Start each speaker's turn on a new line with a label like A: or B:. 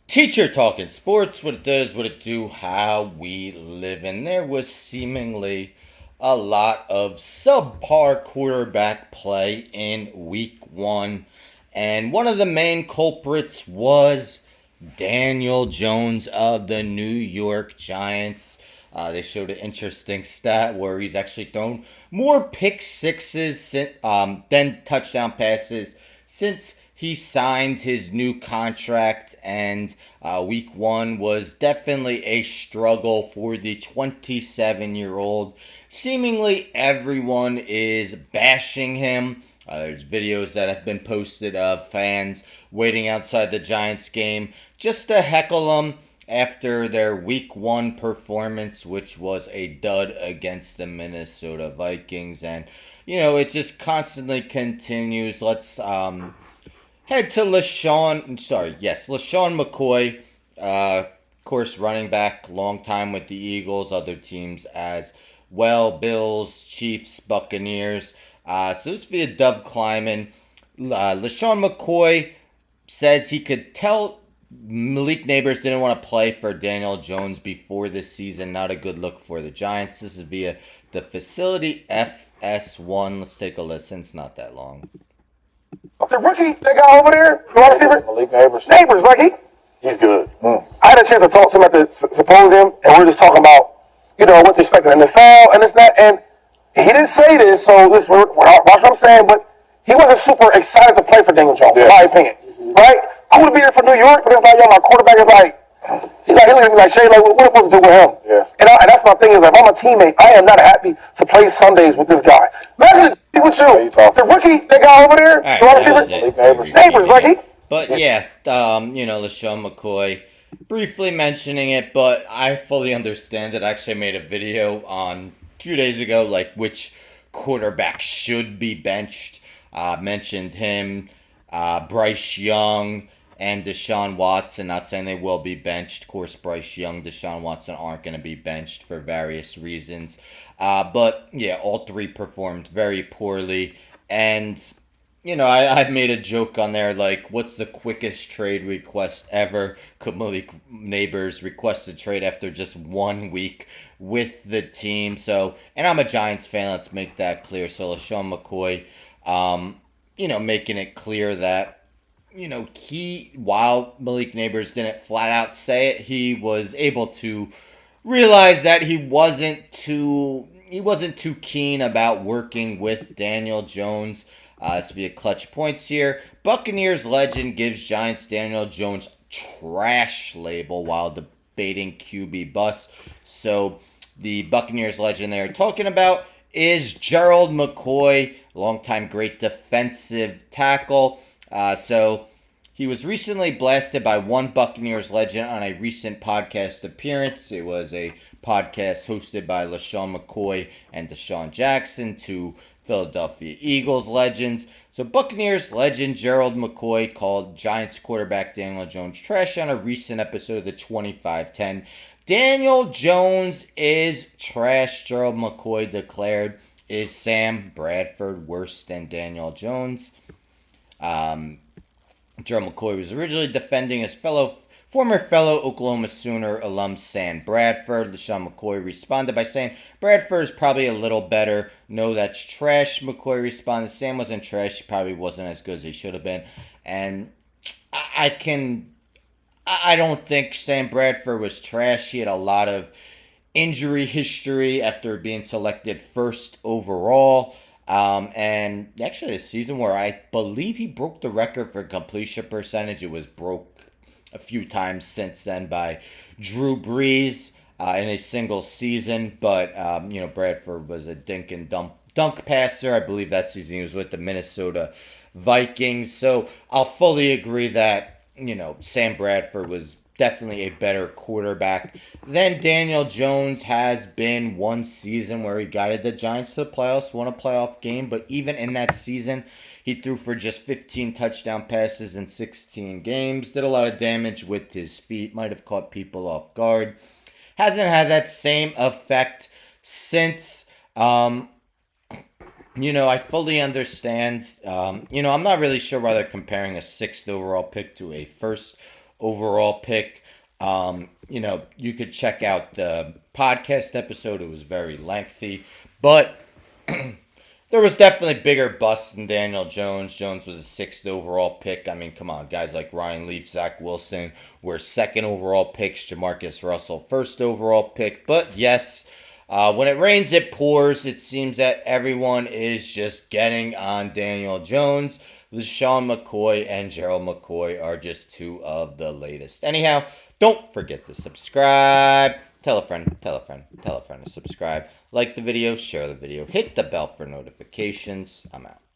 A: Teacher talking sports, what it does, what it do, how we live. And there was seemingly a lot of subpar quarterback play in week one. And one of the main culprits was Daniel Jones of the New York Giants. They showed an interesting stat where he's actually thrown more pick sixes than touchdown passes since he signed his new contract, and week one was definitely a struggle for the 27-year-old. Seemingly everyone is bashing him. There's videos that have been posted of fans waiting outside the Giants game just to heckle him after their week one performance, which was a dud against the Minnesota Vikings. And, it just constantly continues. Let's head to LeSean McCoy. Of course, running back, long time with the Eagles, other teams as well, Bills, Chiefs, Buccaneers. So this via Dove Kleiman. LeSean McCoy says he could tell Malik Nabers didn't want to play for Daniel Jones before this season. Not a good look for the Giants. This is via the Facility FS1. Let's take a listen. It's not that long.
B: The rookie, that guy over there, the wide receiver,
C: Malik Nabers.
B: Nabers,
C: He's good.
B: I had a chance to talk to him at the symposium, and we were just talking about, what to expect in the NFL and this and that. And he didn't say this, so watch what I'm saying, but he wasn't super excited to play for Daniel Jones, in my opinion. Right? Cool to be here for New York, but it's like, my quarterback is like, he looked at me like, Shay, like, what am I supposed to do with him?
C: Yeah.
B: And that's my thing is, like, if I'm a teammate, I am not happy to play Sundays with this guy. Imagine it with you. The rookie, that guy over there, the wide receiver, Nabers,
A: But yeah, LeSean McCoy briefly mentioning it, but I fully understand it. I actually made a video on 2 days ago, like which quarterback should be benched. Mentioned him, Bryce Young, and Deshaun Watson. Not saying they will be benched. Of course, Bryce Young, Deshaun Watson aren't going to be benched for various reasons. But yeah, all three performed very poorly. And I made a joke on there, like, what's the quickest trade request ever? Could Malik Nabers request a trade after just 1 week with the team? So, and I'm a Giants fan, let's make that clear. So, LeSean McCoy, making it clear that, while Malik Nabers didn't flat out say it, he was able to realize that he wasn't too keen about working with Daniel Jones. It's via Clutch Points here. Buccaneers legend gives Giants Daniel Jones trash label while debating QB bust. So the Buccaneers legend they're talking about is Gerald McCoy, longtime great defensive tackle. So he was recently blasted by one Buccaneers legend on a recent podcast appearance. It was a podcast hosted by LeSean McCoy and Deshaun Jackson, two Philadelphia Eagles legends. So Buccaneers legend Gerald McCoy called Giants quarterback Daniel Jones trash on a recent episode of the 2510. Daniel Jones is trash, Gerald McCoy declared. Is Sam Bradford worse than Daniel Jones? Gerald McCoy was originally defending his former fellow Oklahoma Sooner alum Sam Bradford. LeSean McCoy responded by saying, Bradford is probably a little better. No, that's trash. McCoy responded, Sam wasn't trash. He probably wasn't as good as he should have been. And I don't think Sam Bradford was trash. He had a lot of injury history after being selected first overall. And actually a season where I believe he broke the record for completion percentage. It was broke a few times since then by Drew Brees in a single season. But, Bradford was a dink and dunk passer. I believe that season he was with the Minnesota Vikings. So I'll fully agree that, Sam Bradford was definitely a better quarterback than Daniel Jones has been. One season where he guided the Giants to the playoffs, won a playoff game, but even in that season, he threw for just 15 touchdown passes in 16 games, did a lot of damage with his feet, might have caught people off guard. Hasn't had that same effect since. I fully understand. I'm not really sure why they're comparing a 6th overall pick to a first overall pick. You could check out the podcast episode. It was very lengthy, but there was definitely bigger busts than Daniel Jones. Jones was a 6th overall pick. I mean, come on, guys like Ryan Leaf, Zach Wilson were 2nd overall picks. Jamarcus Russell, 1st overall pick. But yes, when it rains, it pours. It seems that everyone is just getting on Daniel Jones. LeSean McCoy and Gerald McCoy are just 2 of the latest. Anyhow, don't forget to subscribe. Tell a friend, tell a friend, tell a friend to subscribe. Like the video, share the video, hit the bell for notifications. I'm out.